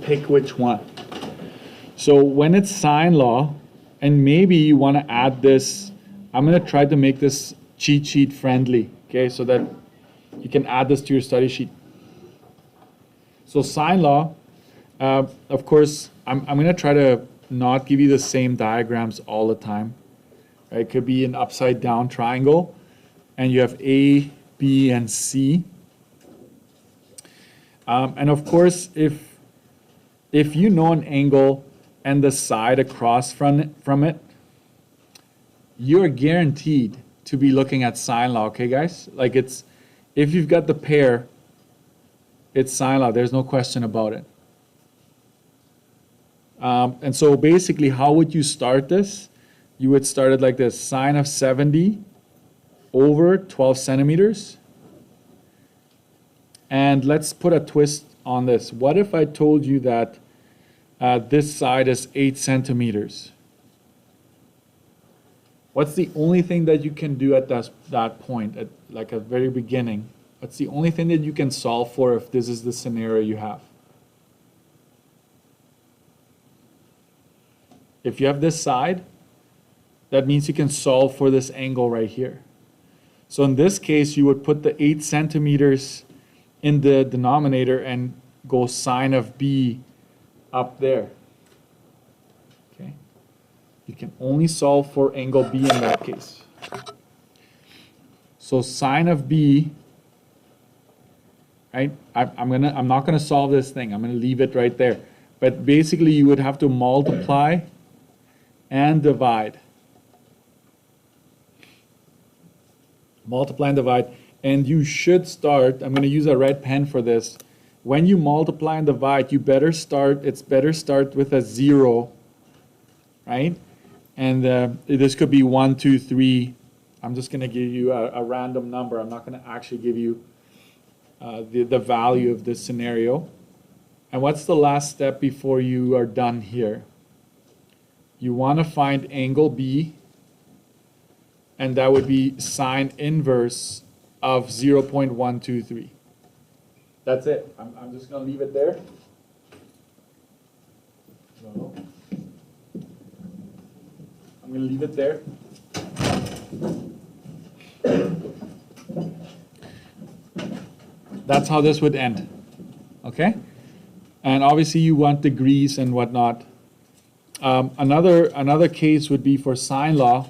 pick which one. So when it's sine law, and maybe you want to add this, I'm going to try to make this cheat sheet friendly, okay, so that you can add this to your study sheet. So sine law, of course, I'm going to try to not give you the same diagrams all the time. Right? It could be an upside down triangle, and you have A, B, and C. And of course, if you know an angle and the side across from it, you're guaranteed to be looking at sine law, okay, guys? Like if you've got the pair, it's sine law. There's no question about it. And so basically, how would you start this? You would start it like this: sine of 70 over 12 centimeters. And let's put a twist on this. What if I told you that this side is 8 centimeters? What's the only thing that you can do at that point, at like a very beginning? What's the only thing that you can solve for if this is the scenario you have? If you have this side, that means you can solve for this angle right here. So in this case, you would put the 8 centimeters in the denominator and go sine of B up there. Okay. You can only solve for angle B in that case. So sine of B, right? I'm not gonna solve this thing. I'm gonna leave it right there. But basically, you would have to multiply and divide. Multiply and divide. And you should start, I'm going to use a red pen for this. When you multiply and divide, it's better start with a 0, right? And this could be 1, 2, 3. I'm just going to give you a random number. I'm not going to actually give you the value of this scenario. And what's the last step before you are done here? You want to find angle B, and that would be sine inverse of 0.123. That's it. I'm just going to leave it there. No. I'm going to leave it there. That's how this would end. Okay? And obviously you want degrees and whatnot. Another case would be for sine law.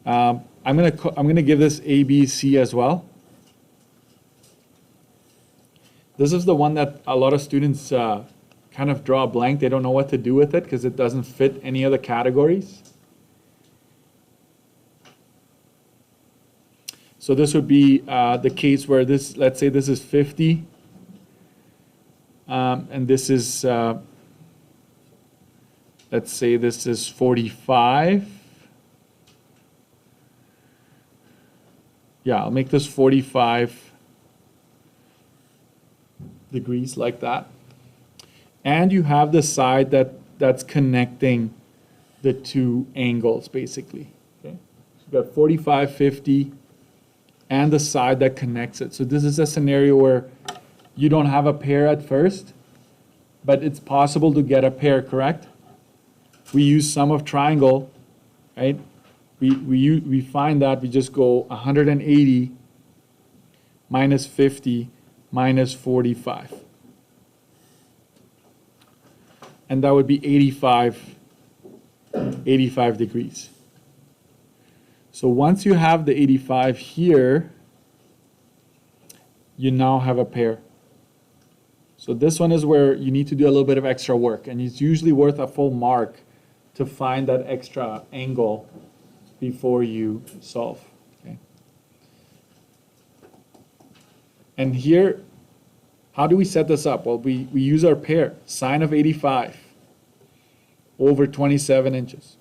I'm gonna give this A, B, C as well. This is the one that a lot of students kind of draw a blank. They don't know what to do with it because it doesn't fit any other categories. So this would be the case where this, let's say this is 50, and this is, let's say this is 45. Yeah, I'll make this 45 degrees like that. And you have the side that's connecting the two angles, basically. Okay, so you've got 45, 50, and the side that connects it. So this is a scenario where you don't have a pair at first, but it's possible to get a pair, correct? We use sum of triangle, right? We find that we just go 180 minus 50 minus 45. And that would be 85 degrees. So once you have the 85 here, you now have a pair. So this one is where you need to do a little bit of extra work, and it's usually worth a full mark to find that extra angle before you solve. Okay. And here, how do we set this up? Well, we use our pair, sine of 85 over 27 inches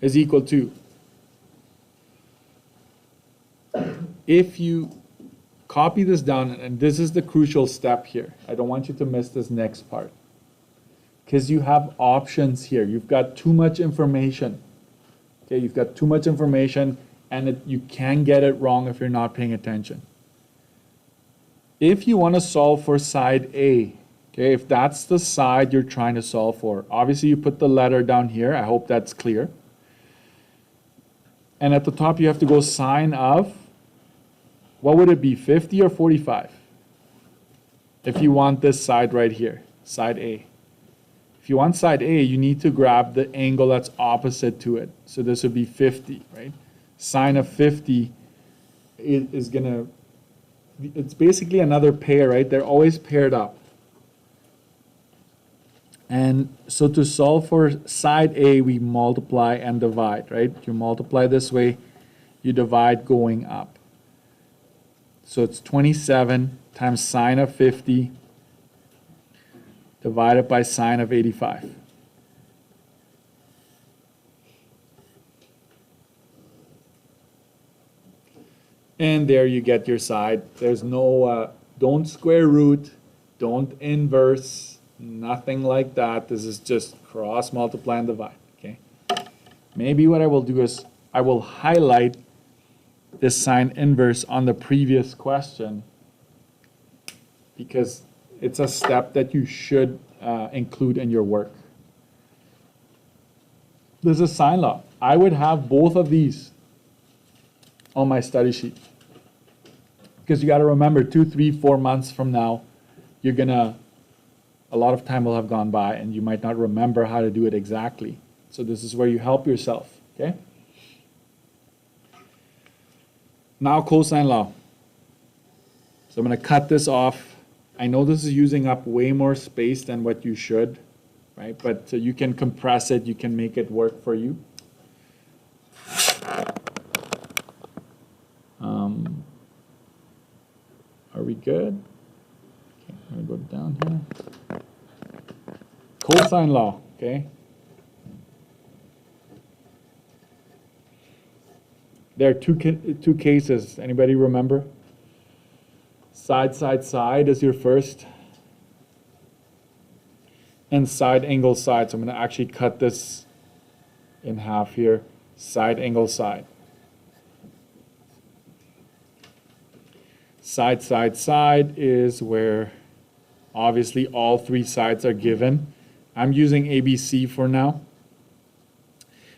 is equal to, if you copy this down, and this is the crucial step here. I don't want you to miss this next part, because you have options here. You've got too much information. Okay, you've got too much information, and you can get it wrong if you're not paying attention. if you want to solve for side A, okay, if that's the side you're trying to solve for, obviously you put the letter down here. I hope that's clear. And at the top, you have to go sine of, what would it be, 50 or 45? If you want this side right here, side A. If you want side A, you need to grab the angle that's opposite to it. So this would be 50, right? Sine of 50 is going to, it's basically another pair, right? They're always paired up. And so to solve for side A, we multiply and divide, right? You multiply this way, you divide going up. So it's 27 times sine of 50 divided by sine of 85. And there you get your side. There's no, don't square root, don't inverse, nothing like that. This is just cross multiply and divide, okay? Maybe what I will do is I will highlight this sine inverse on the previous question because it's a step that you should include in your work. This is sine law. I would have both of these on my study sheet. Because you got to remember, 2, 3, 4 months from now, you're going to, a lot of time will have gone by and you might not remember how to do it exactly. So this is where you help yourself, okay? Now cosine law. So I'm going to cut this off. I know this is using up way more space than what you should, right? But you can compress it, you can make it work for you. Are we good? Okay, I'm going to go down here. Cosine law, okay? There are two cases. Anybody remember? Side, side, side is your first. And side, angle, side. So I'm going to actually cut this in half here. Side, angle, side. Side, side, side is where obviously all three sides are given. I'm using ABC for now.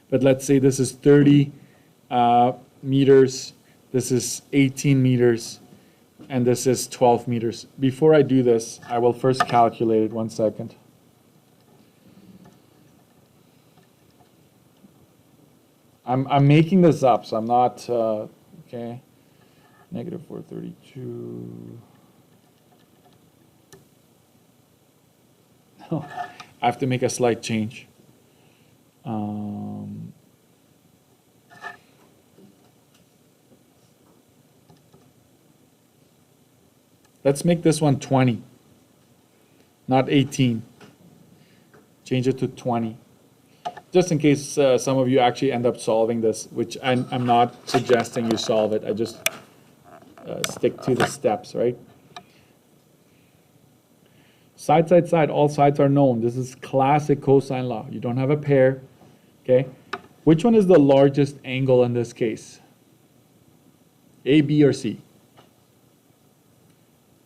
But let's say this is 30 meters, this is 18 meters, and this is 12 meters. Before I do this, I will first calculate it. 1 second. I'm making this up, so I'm not, okay. Negative 432. No, I have to make a slight change. Let's make this one 20, not 18. Change it to 20. Just in case some of you actually end up solving this, which I'm not suggesting you solve it. I just stick to the steps, right? Side, side, side, all sides are known. This is classic cosine law. You don't have a pair, okay? Which one is the largest angle in this case? A, B, or C?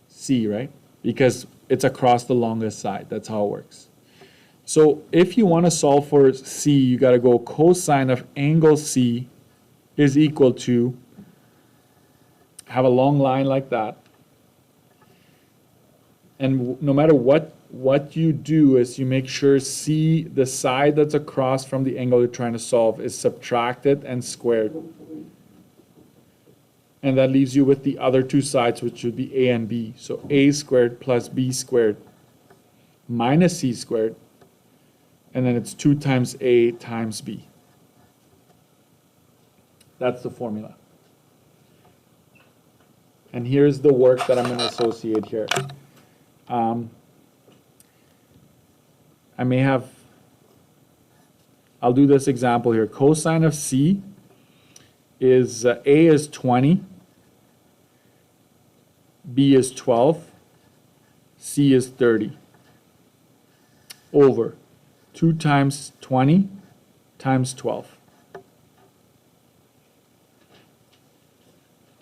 C, right? Because it's across the longest side. That's how it works. So if you want to solve for C, you got to go cosine of angle C is equal to, have a long line like that. And no matter what you do is you make sure C, the side that's across from the angle you're trying to solve, is subtracted and squared. And that leaves you with the other two sides, which would be A and B. So A squared plus B squared minus C squared. And then it's 2 times A times B. That's the formula. And here's the work that I'm going to associate here. I'll do this example here. Cosine of C is, A is 20, B is 12, C is 30, over 2 times 20 times 12.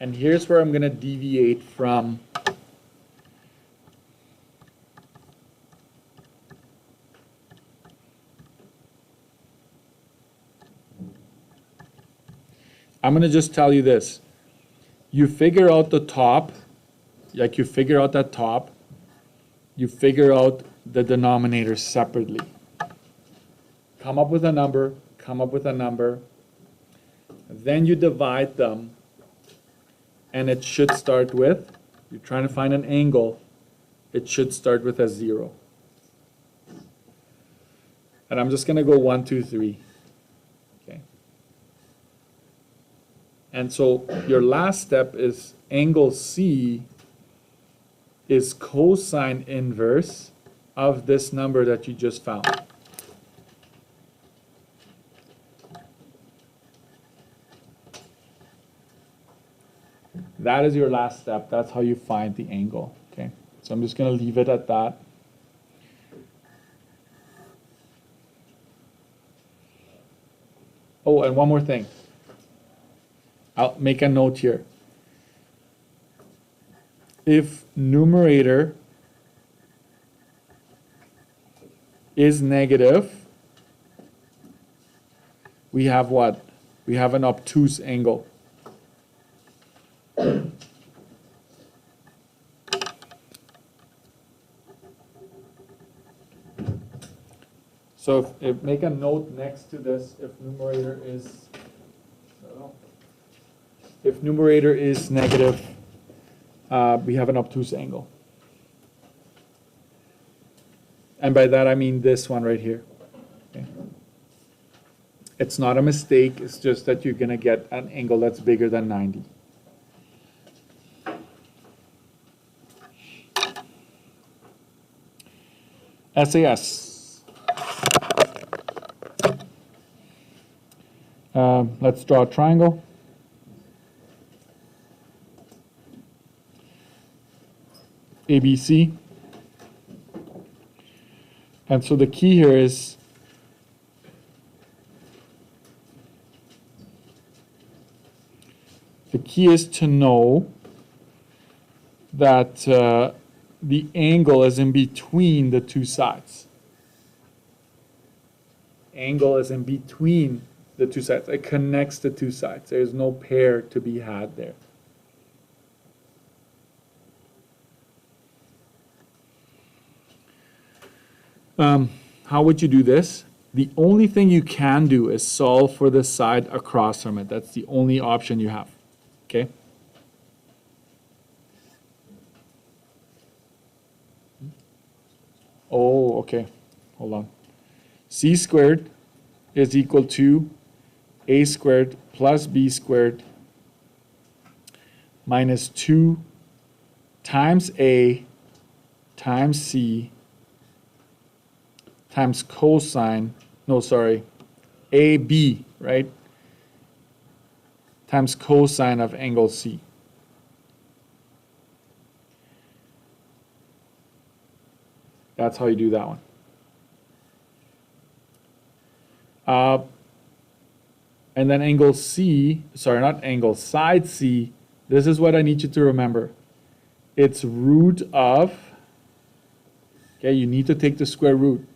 And here's where I'm going to deviate from I'm going to just tell you this. You figure out the top, like you figure out that top, you figure out the denominator separately. Come up with a number, come up with a number, then you divide them, and it should start with, you're trying to find an angle, it should start with a 0. And I'm just going to go 1, 2, 3. Okay. And so your last step is angle C is cosine inverse of this number that you just found. That is your last step. That's how you find the angle. Okay. So I'm just going to leave it at that. Oh, and one more thing. I'll make a note here. If numerator is negative, we have what? We have an obtuse angle. So if make a note next to this, if numerator is negative, we have an obtuse angle. And by that I mean this one right here. Okay. It's not a mistake, it's just that you're going to get an angle that's bigger than 90. SAS. Let's draw a triangle. ABC. And so the key here is to know that the angle is in between the two sides. Angle is in between the two sides. It connects the two sides. There's no pair to be had there. How would you do this? The only thing you can do is solve for the side across from it. That's the only option you have. Okay? Oh, okay. Hold on. C squared is equal to a squared plus b squared minus 2 times a times c times cosine, no, sorry, AB, right, times cosine of angle C. That's how you do that one. And then angle C, sorry, not angle, side C, this is what I need you to remember. It's root of, okay, you need to take the square root.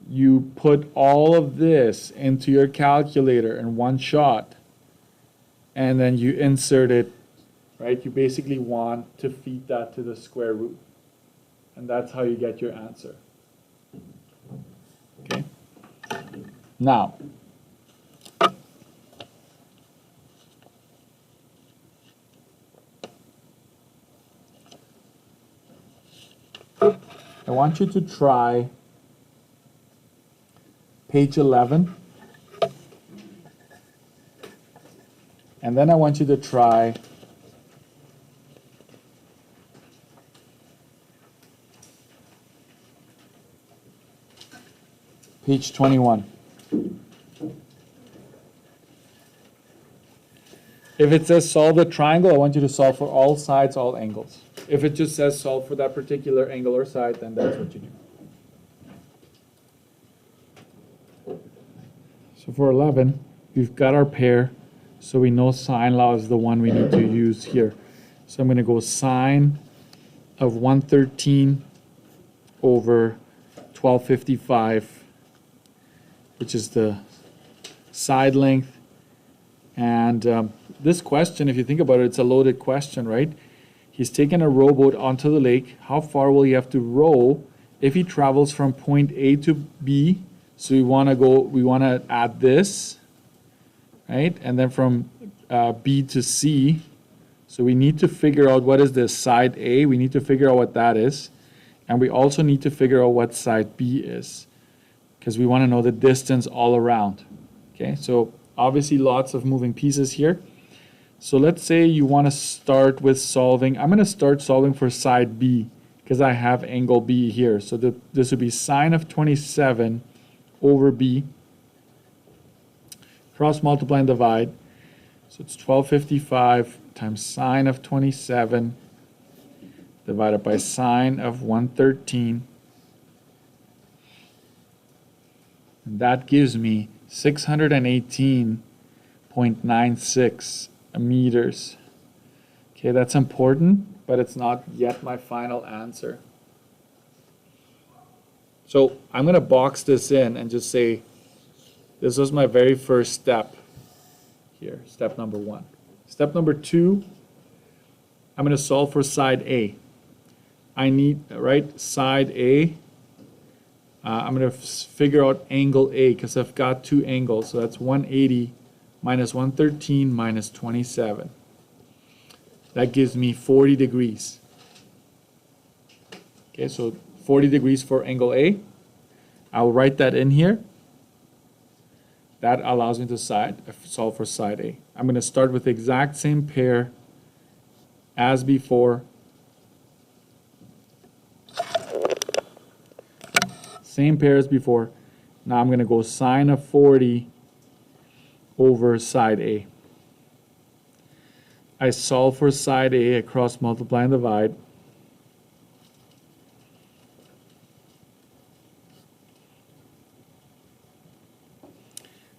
You put all of this into your calculator in one shot, and then you insert it, right? You basically want to feed that to the square root. And that's how you get your answer. Okay? Now, I want you to try page 11. And then I want you to try page 21. If it says solve the triangle, I want you to solve for all sides, all angles. If it just says solve for that particular angle or side, then that's what you do. So for 11, we've got our pair, so we know sine law is the one we need to use here. So I'm going to go sine of 113 over 1255, which is the side length, And this question, if you think about it, it's a loaded question, right? He's taken a rowboat onto the lake. How far will he have to row if he travels from point A to B? So we want to add this, right? And then from B to C. So we need to figure out what is this side A. We need to figure out what that is. And we also need to figure out what side B is, because we want to know the distance all around. Okay, so obviously lots of moving pieces here. So let's say you want to start with solving. I'm going to start solving for side B because I have angle B here. So this would be sine of 27 over B. Cross multiply and divide. So it's 1255 times sine of 27 divided by sine of 113. And that gives me 618.96 meters. Okay, that's important, but it's not yet my final answer. So I'm going to box this in and just say this was my very first step here, step number 1. Step number 2, I'm going to solve for side A. I need, right, side A. I'm going to figure out angle A because I've got two angles. So that's 180 minus 113 minus 27. That gives me 40 degrees. Okay, so 40 degrees for angle A. I'll write that in here. That allows me to solve for side A. I'm going to start with the exact same pair as before. Same pair as before. Now I'm going to go sine of 40 over side A. I solve for side A, I cross multiply and divide.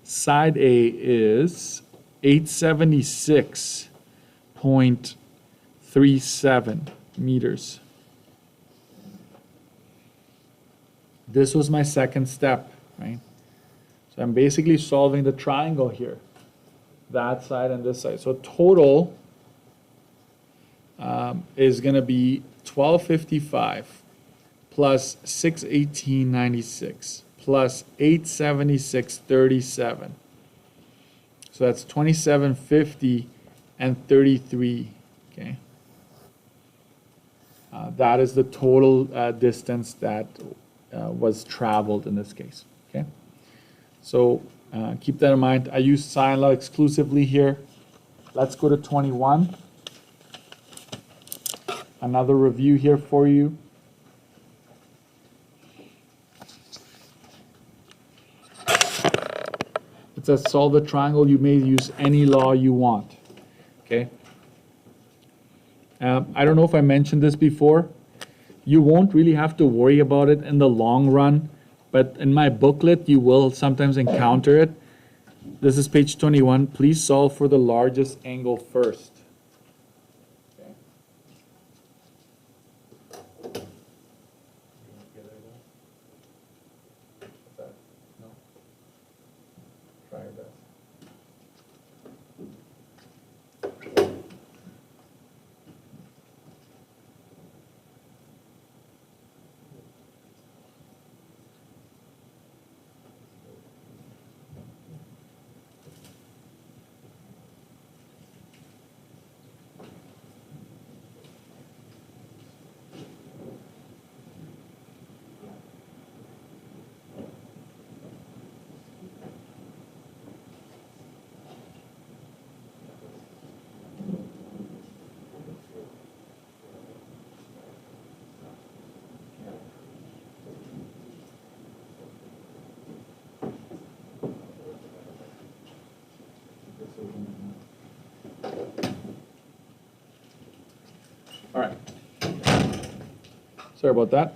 Side A is 876.37 meters. This was my second step, right? So I'm basically solving the triangle here, that side and this side. So total is going to be 1255 plus 618.96 plus 876.37. So that's 2750 and 33. Okay. That is the total distance that was traveled in this case. Okay. So keep that in mind. I use sine law exclusively here. Let's go to 21. Another review here for you. It says solve the triangle. You may use any law you want. Okay. I don't know if I mentioned this before. You won't really have to worry about it in the long run, but in my booklet you will sometimes encounter it. This is page 21. Please solve for the largest angle first. Okay. No? Try your best. All right. Sorry about that.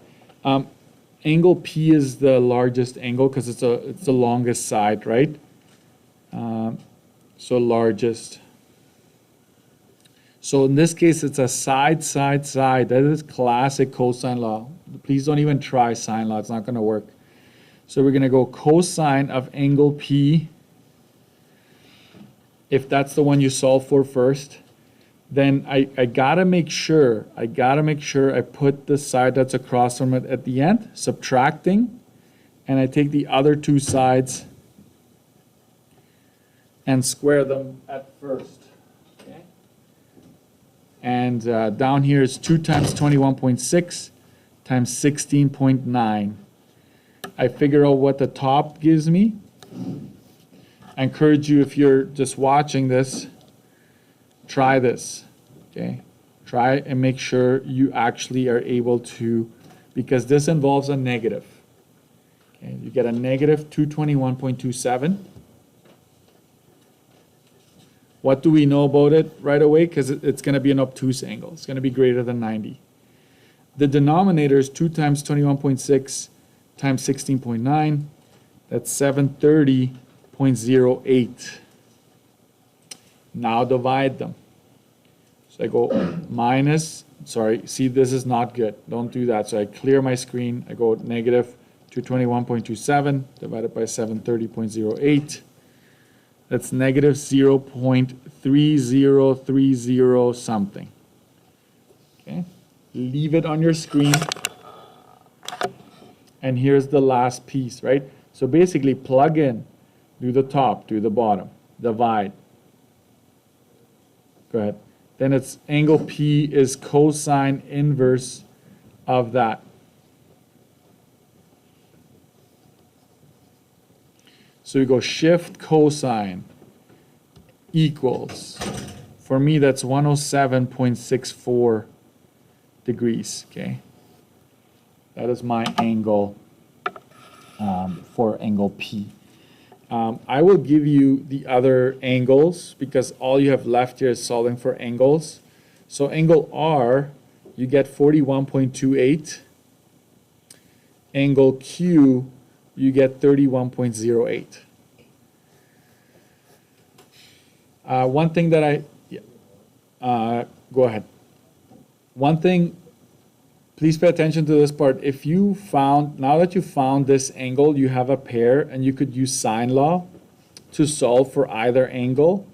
Angle P is the largest angle because it's the longest side, right? So largest. So in this case, it's a side. That is classic cosine law. Please don't even try sine law. It's not going to work. So we're going to go cosine of angle P if that's the one you solve for first, then I gotta make sure I put the side that's across from it at the end, subtracting, and I take the other two sides and square them at first. Okay? And down here is 2 times 21.6 times 16.9. I figure out what the top gives me. I encourage you, if you're just watching this, try this, okay? Try and make sure you actually are able to, because this involves a negative. Okay, you get a negative 221.27. What do we know about it right away? Because it's going to be an obtuse angle. It's going to be greater than 90. The denominator is 2 times 21.6 times 16.9. That's 730.08. Now divide them. So I go minus, sorry, see, this is not good. Don't do that. So I clear my screen. I go negative 221.27 divided by 730.08. That's negative 0.3030 something. Okay, leave it on your screen. And here's the last piece, right? So basically plug in, do the top, do the bottom, divide. Go ahead. Then it's angle P is cosine inverse of that. So you go shift cosine equals, for me that's 107.64 degrees, okay? That is my angle for angle P. I will give you the other angles because all you have left here is solving for angles. So angle R, you get 41.28. Angle Q, you get 31.08. One thing that go ahead. One thing, please pay attention to this part. If you found, now that you found this angle, you have a pair and you could use sine law to solve for either angle.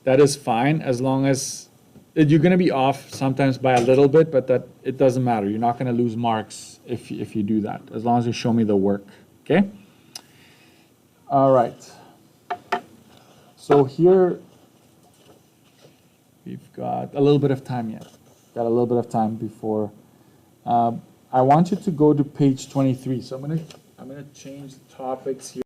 That is fine as long as, you're going to be off sometimes by a little bit, but that it doesn't matter. You're not going to lose marks if you do that, as long as you show me the work, okay? All right. So here, we've got a little bit of time yet. Got a little bit of time before. I want you to go to page 23. So I'm gonna change the topics here.